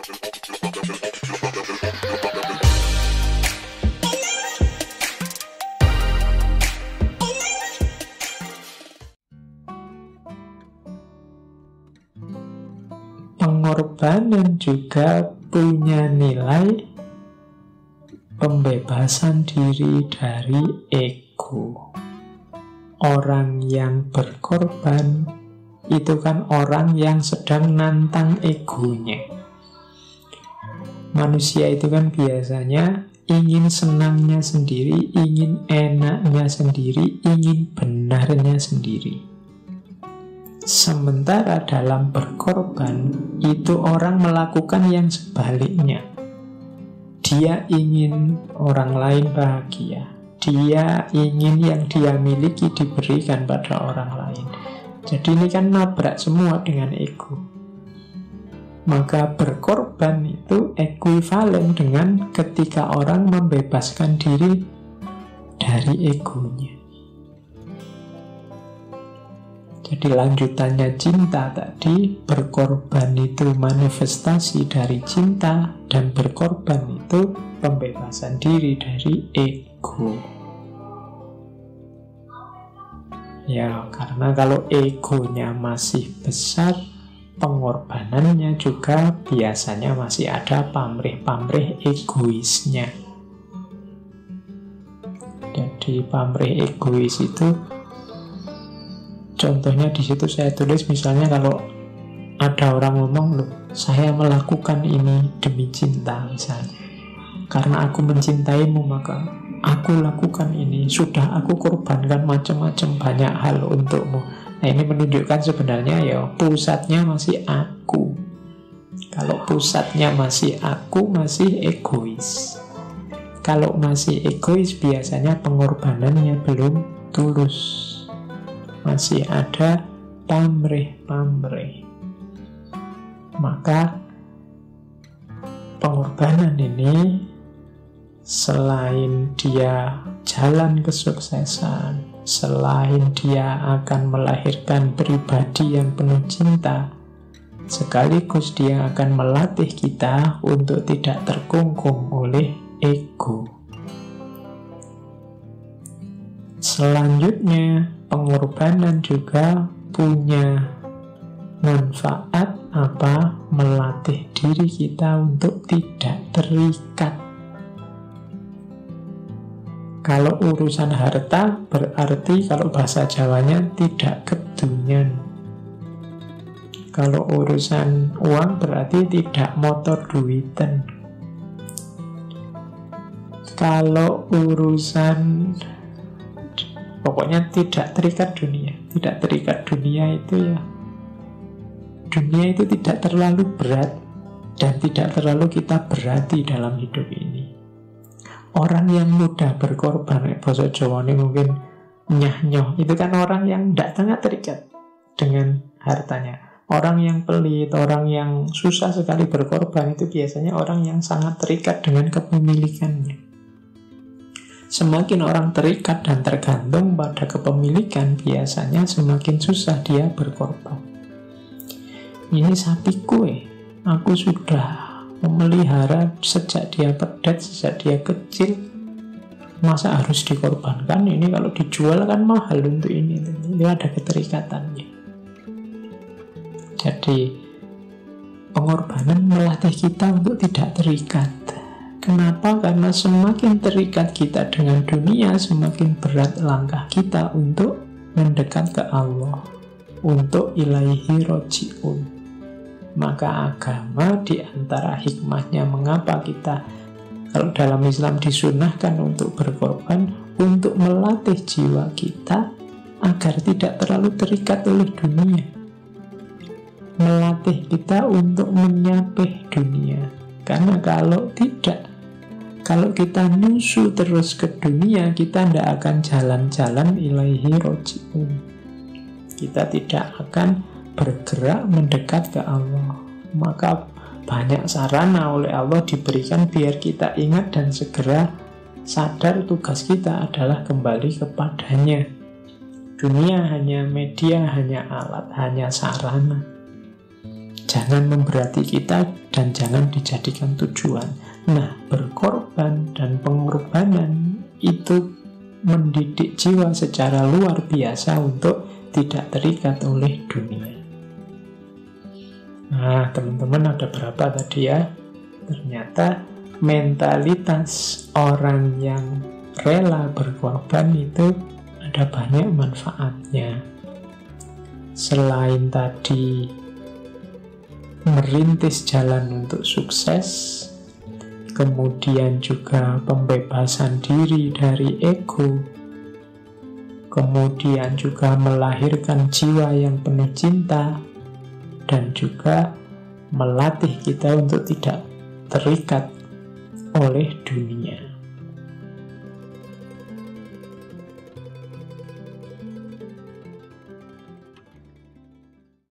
Pengorbanan juga punya nilai pembebasan diri dari ego. Orang yang berkorban itu kan orang yang sedang nantang egonya. Manusia itu kan biasanya ingin senangnya sendiri, ingin enaknya sendiri, ingin benarnya sendiri. Sementara dalam berkorban, itu orang melakukan yang sebaliknya. Dia ingin orang lain bahagia. Dia ingin yang dia miliki diberikan pada orang lain. Jadi ini kan nabrak semua dengan ego. Maka berkorban itu ekuivalen dengan ketika orang membebaskan diri dari egonya. Jadi lanjutannya cinta tadi, berkorban itu manifestasi dari cinta, dan berkorban itu pembebasan diri dari ego. Ya, karena kalau egonya masih besar, pengorbanannya juga biasanya masih ada pamrih-pamrih egoisnya. Jadi pamrih egois itu contohnya di situ saya tulis, misalnya kalau ada orang ngomong, loh, saya melakukan ini demi cinta misalnya. Karena aku mencintaimu maka aku lakukan ini. Sudah aku korbankan macam-macam banyak hal untukmu. Nah ini menunjukkan sebenarnya ya pusatnya masih aku. Kalau pusatnya masih aku, masih egois. Kalau masih egois biasanya pengorbanannya belum tulus. Masih ada pamrih-pamrih. Maka pengorbanan ini selain dia jalan kesuksesan, selain dia akan melahirkan pribadi yang penuh cinta, sekaligus dia akan melatih kita untuk tidak terkungkung oleh ego. Selanjutnya, pengorbanan juga punya manfaat apa? Melatih diri kita untuk tidak terikat. Kalau urusan harta berarti kalau bahasa Jawanya tidak kedunyan. Kalau urusan uang berarti tidak motor duiten. Kalau urusan pokoknya tidak terikat dunia. Tidak terikat dunia itu ya, dunia itu tidak terlalu berat dan tidak terlalu kita berarti dalam hidup ini. Orang yang mudah berkorban, bahasa Jawa ini mungkin nyah-nyoh, itu kan orang yang tidak sangat terikat dengan hartanya. Orang yang pelit, orang yang susah sekali berkorban, itu biasanya orang yang sangat terikat dengan kepemilikannya. Semakin orang terikat dan tergantung pada kepemilikan, biasanya semakin susah dia berkorban. Ini sapiku, aku sudah memelihara sejak dia pedet, sejak dia kecil, masa harus dikorbankan? Ini kalau dijual kan mahal untuk ini ada keterikatannya. Jadi pengorbanan melatih kita untuk tidak terikat. Kenapa? Karena semakin terikat kita dengan dunia, semakin berat langkah kita untuk mendekat ke Allah, untuk ilaihi roji'un. Maka agama di antara hikmahnya mengapa kita, kalau dalam Islam disunahkan untuk berkorban, untuk melatih jiwa kita agar tidak terlalu terikat oleh dunia. Melatih kita untuk menyapih dunia. Karena kalau tidak, kalau kita nyusu terus ke dunia, kita tidak akan jalan-jalan ilaihi roji'un. Kita tidak akan bergerak mendekat ke Allah. Maka banyak sarana oleh Allah diberikan biar kita ingat dan segera sadar tugas kita adalah kembali kepadanya. Dunia hanya media, hanya alat, hanya sarana. jangan memberati kita dan jangan dijadikan tujuan. Nah, berkorban dan pengorbanan itu mendidik jiwa secara luar biasa untuk tidak terikat oleh dunia. Nah, teman-teman, ada berapa tadi ya? Ternyata mentalitas orang yang rela berkorban itu ada banyak manfaatnya. Selain tadi merintis jalan untuk sukses, kemudian juga pembebasan diri dari ego, kemudian juga melahirkan jiwa yang penuh cinta, dan juga melatih kita untuk tidak terikat oleh dunia.